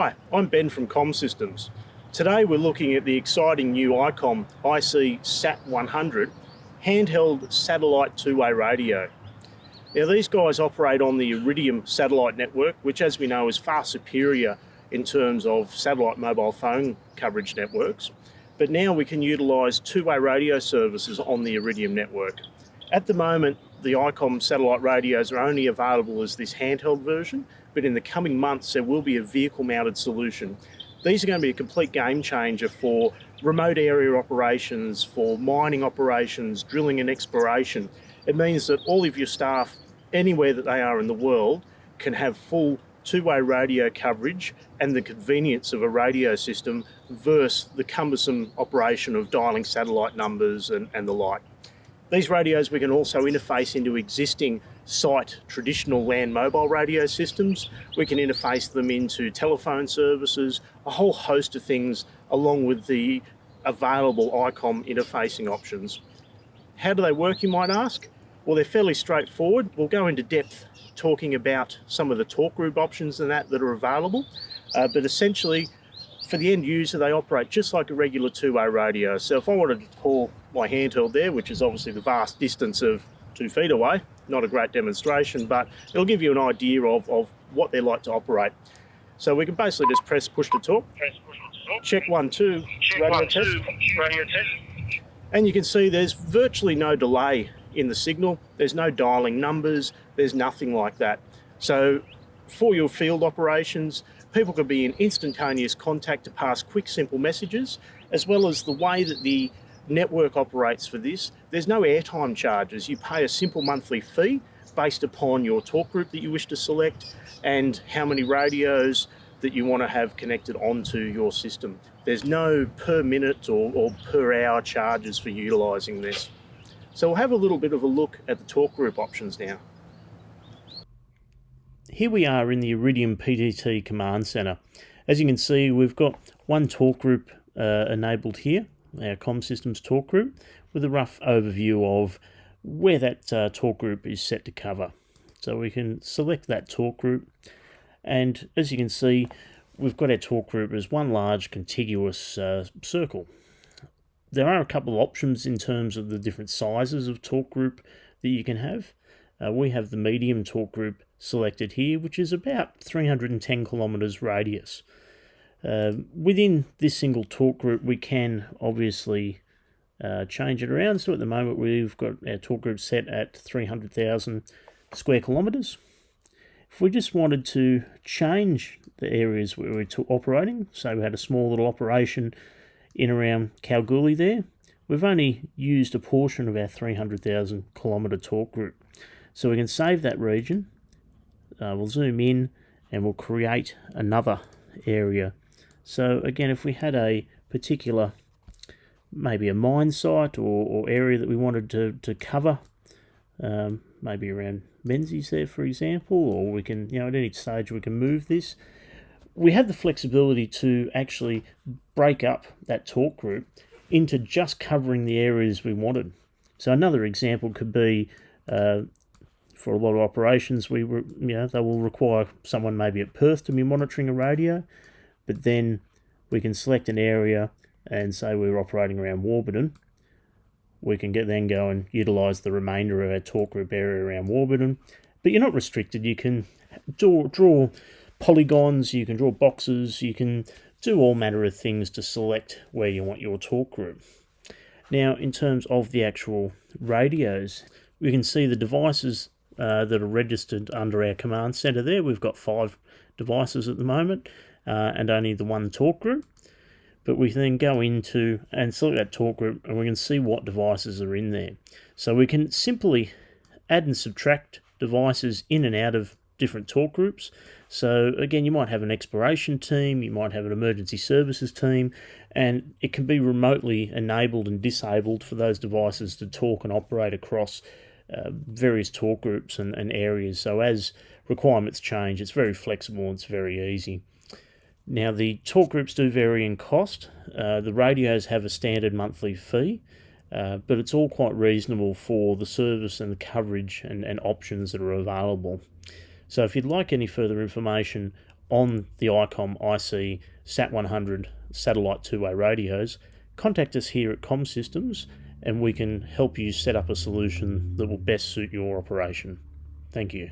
Hi, I'm Ben from Com Systems. Today we're looking at the exciting new ICOM IC SAT100 handheld satellite two-way radio. Now these guys operate on the Iridium satellite network, which as we know is far superior in terms of satellite mobile phone coverage networks. But now we can utilise two-way radio services on the Iridium network. At the moment, the ICOM satellite radios are only available as this handheld version, but in the coming months there will be a vehicle-mounted solution. These are going to be a complete game changer for remote area operations, for mining operations, drilling and exploration. It means that all of your staff, anywhere that they are in the world, can have full two-way radio coverage and the convenience of a radio system versus the cumbersome operation of dialing satellite numbers and the like. These radios we can also interface into existing site traditional land mobile radio systems. We can interface them into telephone services, a whole host of things along with the available ICOM interfacing options. How do they work, you might ask? Well, they're fairly straightforward. We'll go into depth talking about some of the talk group options and that are available, but essentially for the end user they operate just like a regular two-way radio. So if I wanted to call my handheld there, which is obviously the vast distance of 2 feet away, not a great demonstration, but it'll give you an idea of what they're like to operate. So we can basically just press push to talk, check 1, 2, radio test, and you can see there's virtually no delay in the signal. There's no dialing numbers, there's nothing like that. So for your field operations, people can be in instantaneous contact to pass quick, simple messages, as well as the way that the network operates for this. There's no airtime charges. You pay a simple monthly fee based upon your talk group that you wish to select and how many radios that you want to have connected onto your system. There's no per minute or per hour charges for utilising this. So we'll have a little bit of a look at the talk group options now. Here we are in the Iridium PTT Command Center. As you can see, we've got one talk group enabled here, our Com Systems talk group, with a rough overview of where that talk group is set to cover. So we can select that talk group, and as you can see, we've got our talk group as one large contiguous circle. There are a couple of options in terms of the different sizes of talk group that you can have. We have the medium talk group selected here, which is about 310 kilometers radius. Within this single talk group, we can obviously change it around. So at the moment, we've got our talk group set at 300,000 square kilometers. If we just wanted to change the areas where we're operating, so we had a small little operation in around Kalgoorlie there, we've only used a portion of our 300,000 kilometre talk group. So we can save that region, we'll zoom in and we'll create another area. So again, if we had a particular, maybe a mine site or area that we wanted to cover, maybe around Menzies there for example, or we can, at any stage we can move this. We have the flexibility to actually break up that talk group into just covering the areas we wanted. So another example could be for a lot of operations, they will require someone maybe at Perth to be monitoring a radio, but then we can select an area and say we're operating around Warburton. We can then go and utilise the remainder of our talk group area around Warburton, but you're not restricted. You can draw polygons, you can draw boxes, you can do all manner of things to select where you want your talk group. Now, in terms of the actual radios, we can see the devices that are registered under our command center there. We've got 5 devices at the moment and only the one talk group. But we then go into and select that talk group and we can see what devices are in there. So we can simply add and subtract devices in and out of different talk groups. So again, you might have an exploration team, you might have an emergency services team, and it can be remotely enabled and disabled for those devices to talk and operate across various talk groups and areas. So as requirements change, it's very flexible and it's very easy. Now the talk groups do vary in cost. The radios have a standard monthly fee, but it's all quite reasonable for the service and the coverage and options that are available. So if you'd like any further information on the ICOM IC SAT100 satellite two-way radios, contact us here at Com Systems and we can help you set up a solution that will best suit your operation. Thank you.